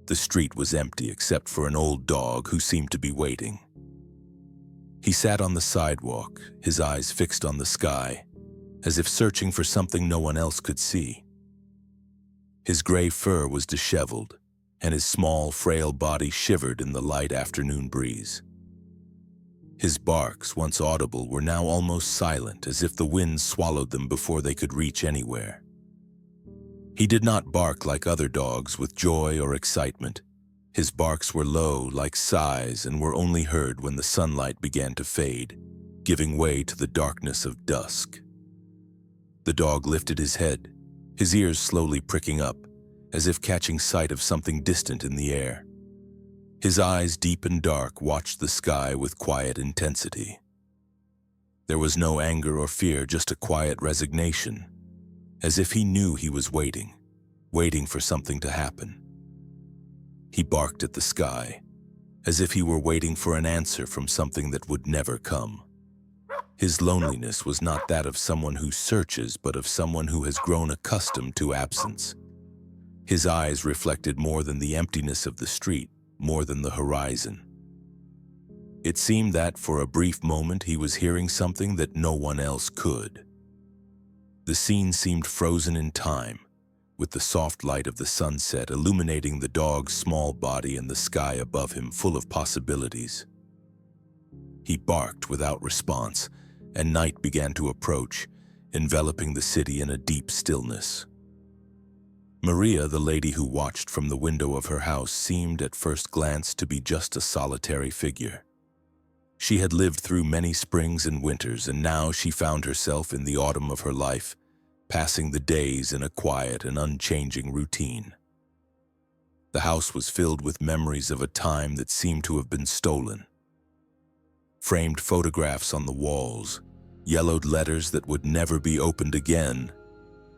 The street was empty except for an old dog who seemed to be waiting. He sat on the sidewalk, his eyes fixed on the sky, as if searching for something no one else could see. His gray fur was disheveled, and his small, frail body shivered in the light afternoon breeze. His barks, once audible, were now almost silent, as if the wind swallowed them before they could reach anywhere. He did not bark like other dogs with joy or excitement. His barks were low, like sighs, and were only heard when the sunlight began to fade, giving way to the darkness of dusk. The dog lifted his head, his ears slowly pricking up, as if catching sight of something distant in the air. His eyes, deep and dark, watched the sky with quiet intensity. There was no anger or fear, just a quiet resignation, as if he knew he was waiting for something to happen. He barked at the sky, as if he were waiting for an answer from something that would never come. His loneliness was not that of someone who searches, but of someone who has grown accustomed to absence. His eyes reflected more than the emptiness of the street, more than the horizon. It seemed that for a brief moment he was hearing something that no one else could. The scene seemed frozen in time, with the soft light of the sunset illuminating the dog's small body and the sky above him full of possibilities. He barked without response, and night began to approach, enveloping the city in a deep stillness. Maria, the lady who watched from the window of her house, seemed at first glance to be just a solitary figure. She had lived through many springs and winters, and now she found herself in the autumn of her life, passing the days in a quiet and unchanging routine. The house was filled with memories of a time that seemed to have been stolen. Framed photographs on the walls, yellowed letters that would never be opened again,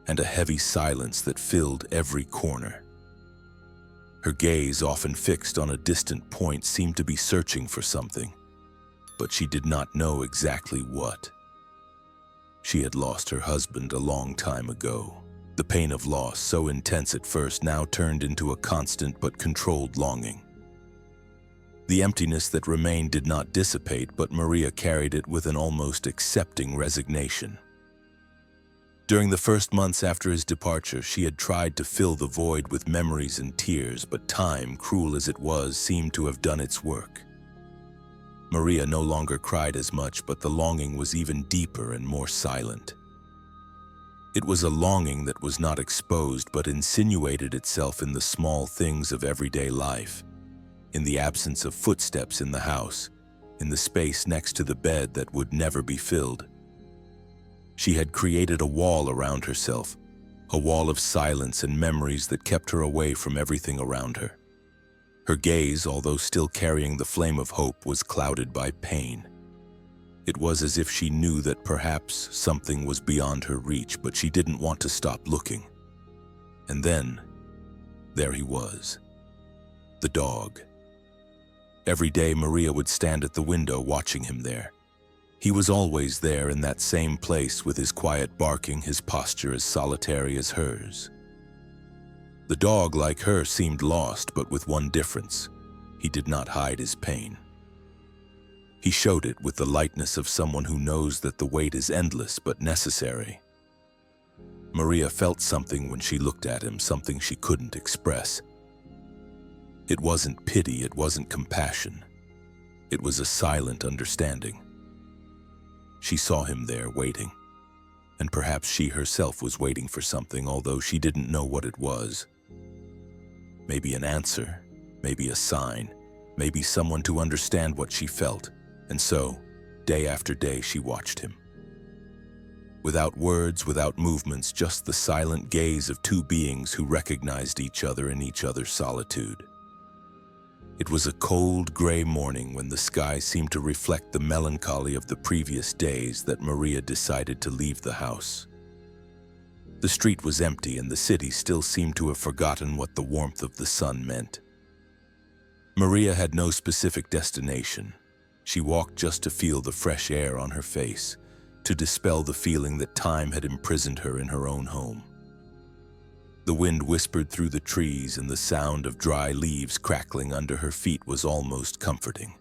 and a heavy silence that filled every corner. Her gaze, often fixed on a distant point, seemed to be searching for something, but she did not know exactly what. She had lost her husband a long time ago. The pain of loss, so intense at first, now turned into a constant but controlled longing. The emptiness that remained did not dissipate, but Maria carried it with an almost accepting resignation. During the first months after his departure, she had tried to fill the void with memories and tears, but time, cruel as it was, seemed to have done its work. Maria no longer cried as much, but the longing was even deeper and more silent. It was a longing that was not exposed, but insinuated itself in the small things of everyday life, in the absence of footsteps in the house, in the space next to the bed that would never be filled. She had created a wall around herself, a wall of silence and memories that kept her away from everything around her. Her gaze, although still carrying the flame of hope, was clouded by pain. It was as if she knew that perhaps something was beyond her reach, but she didn't want to stop looking. And then, there he was, the dog. Every day Maria would stand at the window watching him there. He was always there in that same place, with his quiet barking, his posture as solitary as hers. The dog, like her, seemed lost, but with one difference: he did not hide his pain. He showed it with the lightness of someone who knows that the wait is endless but necessary. Maria felt something when she looked at him, something she couldn't express. It wasn't pity, it wasn't compassion. It was a silent understanding. She saw him there waiting, and perhaps she herself was waiting for something, although she didn't know what it was. Maybe an answer, maybe a sign, maybe someone to understand what she felt. And so, day after day, she watched him. Without words, without movements, just the silent gaze of two beings who recognized each other in each other's solitude. It was a cold, gray morning when the sky seemed to reflect the melancholy of the previous days that Maria decided to leave the house. The street was empty, and the city still seemed to have forgotten what the warmth of the sun meant. Maria had no specific destination. She walked just to feel the fresh air on her face, to dispel the feeling that time had imprisoned her in her own home. The wind whispered through the trees, and the sound of dry leaves crackling under her feet was almost comforting.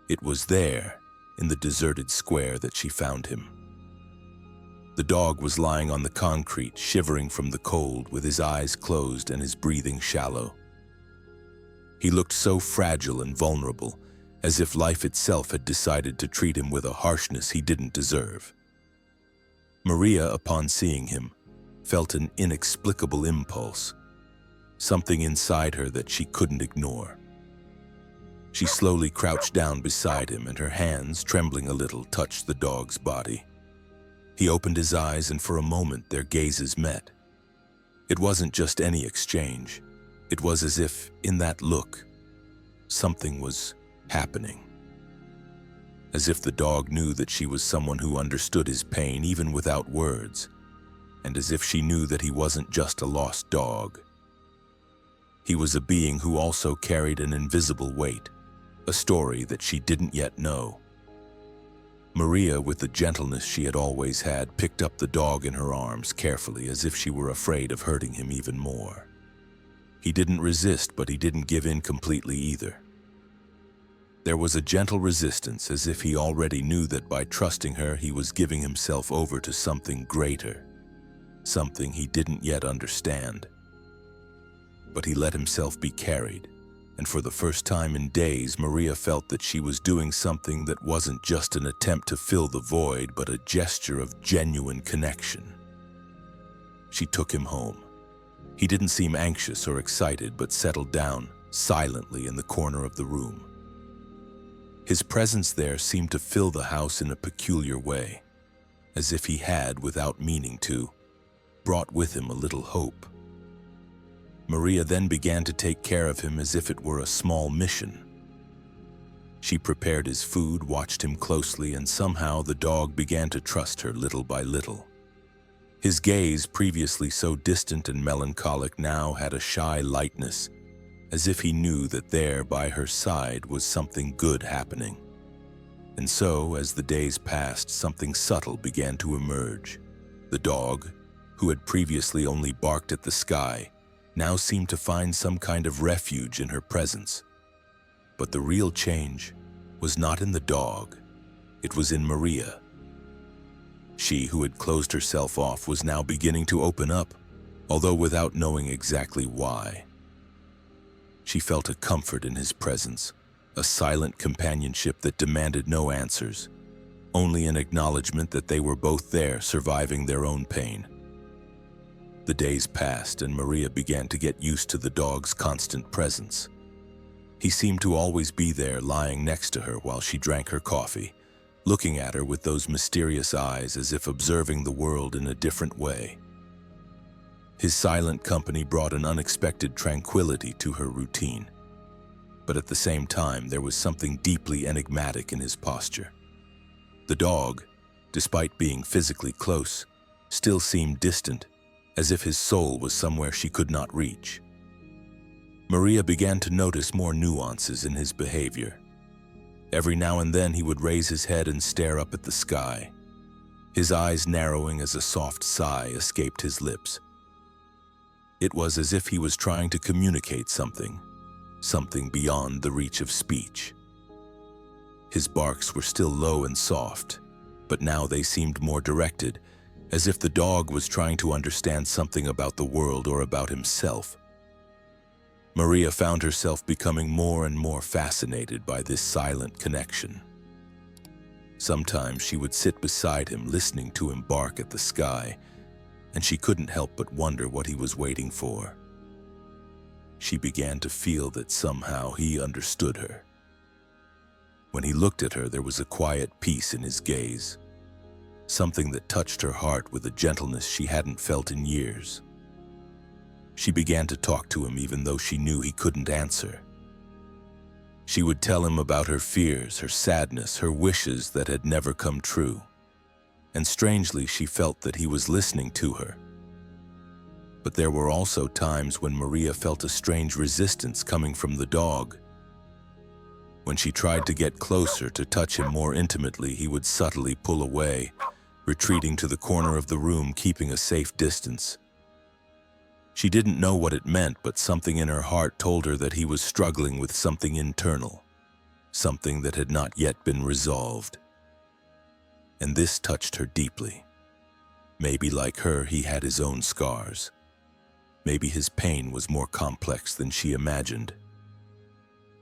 It was there, in the deserted square, that she found him. The dog was lying on the concrete, shivering from the cold, with his eyes closed and his breathing shallow. He looked so fragile and vulnerable, as if life itself had decided to treat him with a harshness he didn't deserve. Maria, upon seeing him, felt an inexplicable impulse, something inside her that she couldn't ignore. She slowly crouched down beside him, and her hands, trembling a little, touched the dog's body. He opened his eyes, and for a moment their gazes met. It wasn't just any exchange. It was as if, in that look, something was happening. As if the dog knew that she was someone who understood his pain even without words, and as if she knew that he wasn't just a lost dog. He was a being who also carried an invisible weight, a story that she didn't yet know. Maria, with the gentleness she had always had, picked up the dog in her arms carefully, as if she were afraid of hurting him even more. He didn't resist, but he didn't give in completely either. There was a gentle resistance, as if he already knew that by trusting her he was giving himself over to something greater, something he didn't yet understand. But he let himself be carried, and for the first time in days, Maria felt that she was doing something that wasn't just an attempt to fill the void, but a gesture of genuine connection. She took him home. He didn't seem anxious or excited, but settled down silently in the corner of the room. His presence there seemed to fill the house in a peculiar way, as if he had, without meaning to, brought with him a little hope. Maria then began to take care of him as if it were a small mission. She prepared his food, watched him closely, and somehow the dog began to trust her little by little. His gaze, previously so distant and melancholic, now had a shy lightness, as if he knew that there by her side was something good happening. And so, as the days passed, something subtle began to emerge. The dog, who had previously only barked at the sky, now seemed to find some kind of refuge in her presence. But the real change was not in the dog, it was in Maria. She, who had closed herself off, was now beginning to open up, although without knowing exactly why. She felt a comfort in his presence, a silent companionship that demanded no answers, only an acknowledgement that they were both there, surviving their own pain. The days passed, and Maria began to get used to the dog's constant presence. He seemed to always be there, lying next to her while she drank her coffee, looking at her with those mysterious eyes, as if observing the world in a different way. His silent company brought an unexpected tranquility to her routine, but at the same time there was something deeply enigmatic in his posture. The dog, despite being physically close, still seemed distant, as if his soul was somewhere she could not reach. Maria began to notice more nuances in his behavior. Every now and then he would raise his head and stare up at the sky, his eyes narrowing as a soft sigh escaped his lips. It was as if he was trying to communicate something beyond the reach of speech. His barks were still low and soft, but now they seemed more directed, as if the dog was trying to understand something about the world or about himself. Maria found herself becoming more and more fascinated by this silent connection. Sometimes she would sit beside him, listening to him bark at the sky, and she couldn't help but wonder what he was waiting for. She began to feel that somehow he understood her. When he looked at her, there was a quiet peace in his gaze, something that touched her heart with a gentleness she hadn't felt in years. She began to talk to him even though she knew he couldn't answer. She would tell him about her fears, her sadness, her wishes that had never come true. And strangely, she felt that he was listening to her. But there were also times when Maria felt a strange resistance coming from the dog. When she tried to get closer, to touch him more intimately, he would subtly pull away, retreating to the corner of the room, keeping a safe distance. She didn't know what it meant, but something in her heart told her that he was struggling with something internal, something that had not yet been resolved. And this touched her deeply. Maybe like her, he had his own scars. Maybe his pain was more complex than she imagined.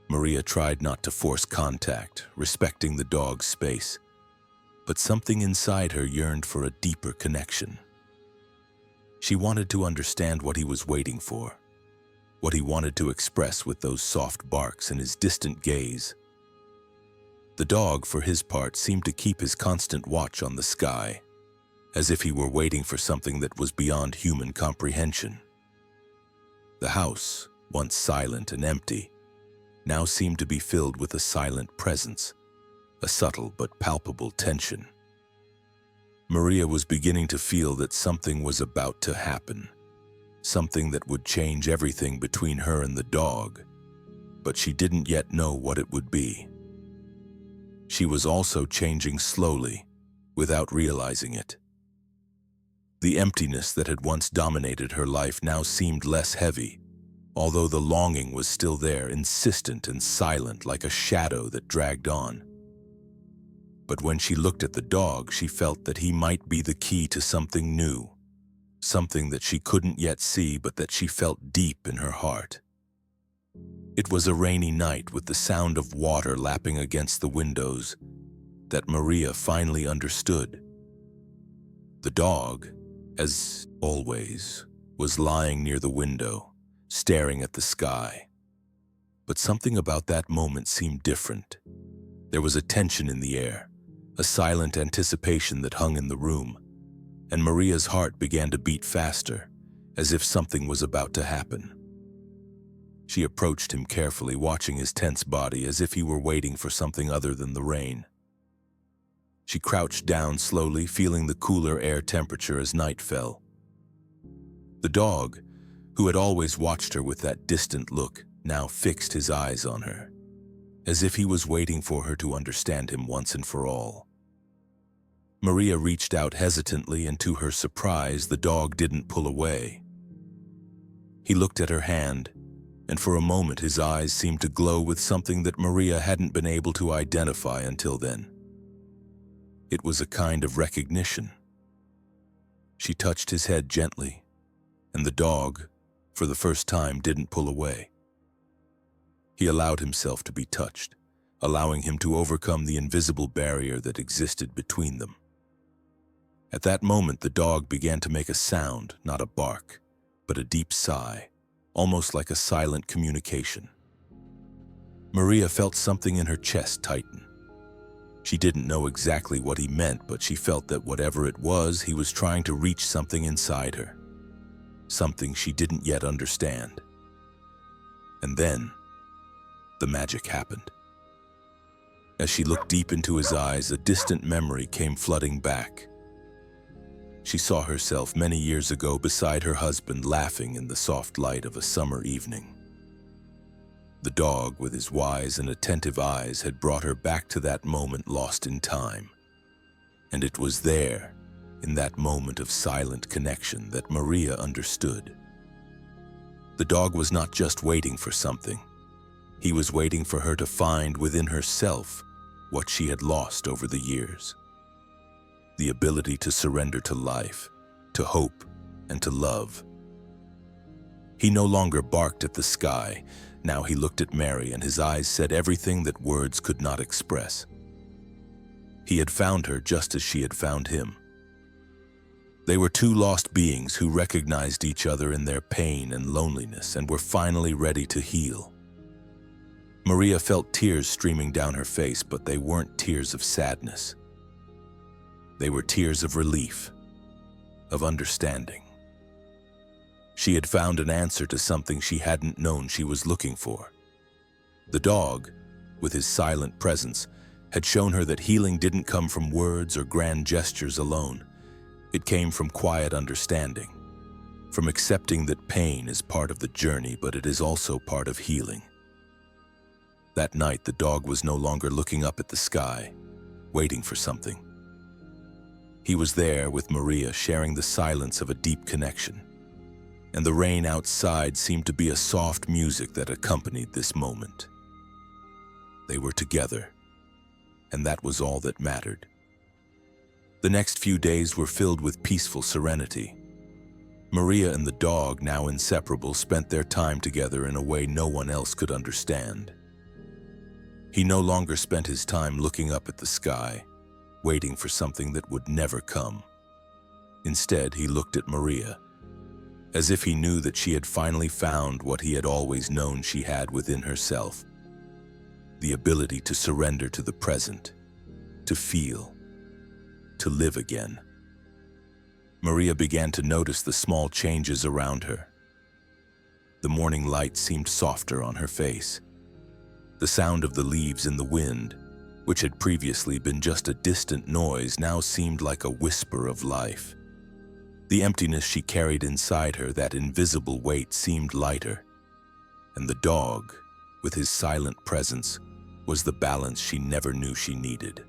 Maria tried not to force contact, respecting the dog's space, but something inside her yearned for a deeper connection. She wanted to understand what he was waiting for, what he wanted to express with those soft barks and his distant gaze. The dog, for his part, seemed to keep his constant watch on the sky, as if he were waiting for something that was beyond human comprehension. The house, once silent and empty, now seemed to be filled with a silent presence, a subtle but palpable tension. Maria was beginning to feel that something was about to happen, something that would change everything between her and the dog, but she didn't yet know what it would be. She was also changing slowly, without realizing it. The emptiness that had once dominated her life now seemed less heavy, although the longing was still there, insistent and silent like a shadow that dragged on. But when she looked at the dog, she felt that he might be the key to something new, something that she couldn't yet see but that she felt deep in her heart. It was a rainy night with the sound of water lapping against the windows that Maria finally understood. The dog, as always, was lying near the window, staring at the sky. But something about that moment seemed different. There was a tension in the air, a silent anticipation that hung in the room, and Maria's heart began to beat faster, as if something was about to happen. She approached him carefully, watching his tense body as if he were waiting for something other than the rain. She crouched down slowly, feeling the cooler air temperature as night fell. The dog, who had always watched her with that distant look, now fixed his eyes on her, as if he was waiting for her to understand him once and for all. Maria reached out hesitantly, and to her surprise, the dog didn't pull away. He looked at her hand, and for a moment his eyes seemed to glow with something that Maria hadn't been able to identify until then. It was a kind of recognition. She touched his head gently, and the dog, for the first time, didn't pull away. He allowed himself to be touched, allowing him to overcome the invisible barrier that existed between them. At that moment, the dog began to make a sound, not a bark, but a deep sigh, almost like a silent communication. Maria felt something in her chest tighten. She didn't know exactly what he meant, but she felt that whatever it was, he was trying to reach something inside her, something she didn't yet understand. And then, the magic happened. As she looked deep into his eyes, a distant memory came flooding back. She saw herself many years ago beside her husband, laughing in the soft light of a summer evening. The dog, with his wise and attentive eyes, had brought her back to that moment lost in time. And it was there, in that moment of silent connection, that Maria understood. The dog was not just waiting for something. He was waiting for her to find within herself what she had lost over the years. The ability to surrender to life, to hope, and to love. He no longer barked at the sky. Now he looked at Mary, and his eyes said everything that words could not express. He had found her just as she had found him. They were two lost beings who recognized each other in their pain and loneliness and were finally ready to heal. Maria felt tears streaming down her face, but they weren't tears of sadness. They were tears of relief, of understanding. She had found an answer to something she hadn't known she was looking for. The dog, with his silent presence, had shown her that healing didn't come from words or grand gestures alone. It came from quiet understanding, from accepting that pain is part of the journey, but it is also part of healing. That night, the dog was no longer looking up at the sky, waiting for something. He was there with Maria, sharing the silence of a deep connection. and the rain outside seemed to be a soft music that accompanied this moment. They were together, and that was all that mattered. The next few days were filled with peaceful serenity. Maria and the dog, now inseparable, spent their time together in a way no one else could understand. He no longer spent his time looking up at the sky, waiting for something that would never come. Instead, he looked at Maria, as if he knew that she had finally found what he had always known she had within herself: the ability to surrender to the present, to feel, to live again. Maria began to notice the small changes around her. The morning light seemed softer on her face. The sound of the leaves in the wind, which had previously been just a distant noise, now seemed like a whisper of life. The emptiness she carried inside her, that invisible weight, seemed lighter. And the dog, with his silent presence, was the balance she never knew she needed.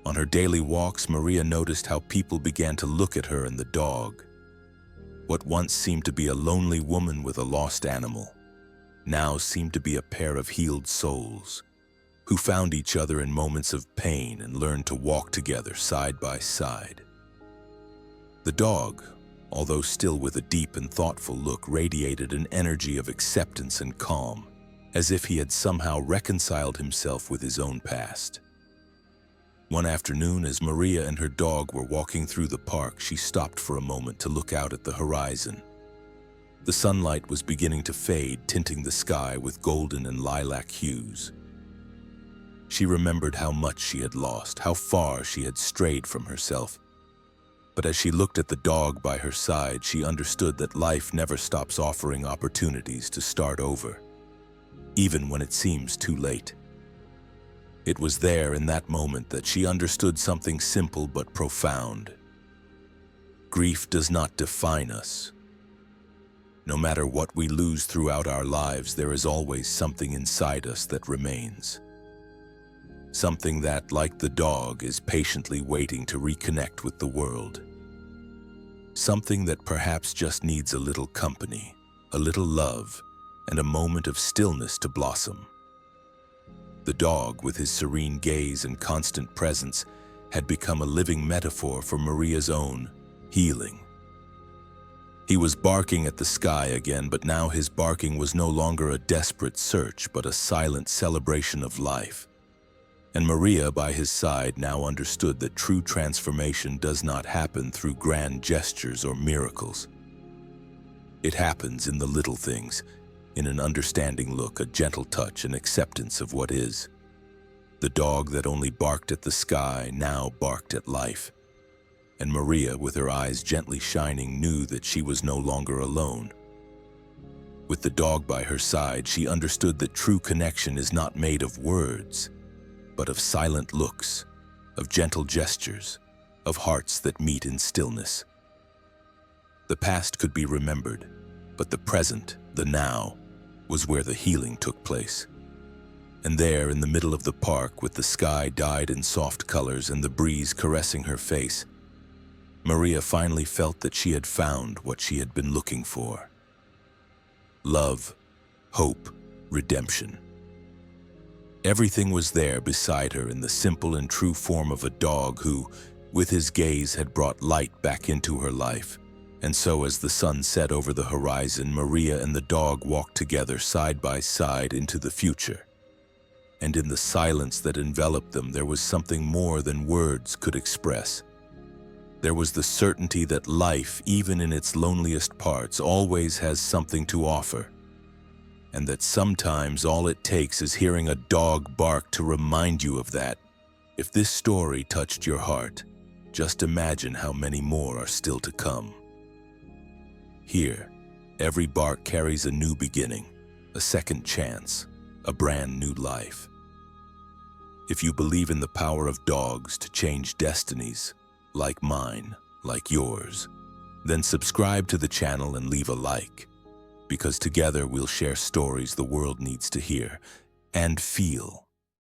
On her daily walks, Maria noticed how people began to look at her and the dog. What once seemed to be a lonely woman with a lost animal now seemed to be a pair of healed souls who found each other in moments of pain and learned to walk together side by side. The dog, although still with a deep and thoughtful look, radiated an energy of acceptance and calm, as if he had somehow reconciled himself with his own past. One afternoon, as Maria and her dog were walking through the park, she stopped for a moment to look out at the horizon. The sunlight was beginning to fade, tinting the sky with golden and lilac hues. She remembered how much she had lost, how far she had strayed from herself. But as she looked at the dog by her side, she understood that life never stops offering opportunities to start over, even when it seems too late. It was there in that moment that she understood something simple but profound. Grief does not define us. No matter what we lose throughout our lives, there is always something inside us that remains. Something that, like the dog, is patiently waiting to reconnect with the world. Something that perhaps just needs a little company, a little love, and a moment of stillness to blossom. The dog, with his serene gaze and constant presence, had become a living metaphor for Maria's own healing. He was barking at the sky again, but now his barking was no longer a desperate search, but a silent celebration of life. And Maria, by his side, now understood that true transformation does not happen through grand gestures or miracles. It happens in the little things, in an understanding look, a gentle touch, an acceptance of what is. The dog that only barked at the sky now barked at life. And Maria, with her eyes gently shining, knew that she was no longer alone. With the dog by her side, she understood that true connection is not made of words, but of silent looks, of gentle gestures, of hearts that meet in stillness. The past could be remembered, but the present, the now, was where the healing took place. And there, in the middle of the park, with the sky dyed in soft colors and the breeze caressing her face, Maria finally felt that she had found what she had been looking for. Love, hope, redemption. Everything was there beside her in the simple and true form of a dog who, with his gaze, had brought light back into her life. And so, as the sun set over the horizon, Maria and the dog walked together side by side into the future. And in the silence that enveloped them, there was something more than words could express. There was the certainty that life, even in its loneliest parts, always has something to offer. And that sometimes all it takes is hearing a dog bark to remind you of that. If this story touched your heart, just imagine how many more are still to come. Here, every bark carries a new beginning, a second chance, a brand new life. If you believe in the power of dogs to change destinies, like mine, like yours, then subscribe to the channel and leave a like, because together we'll share stories the world needs to hear and feel.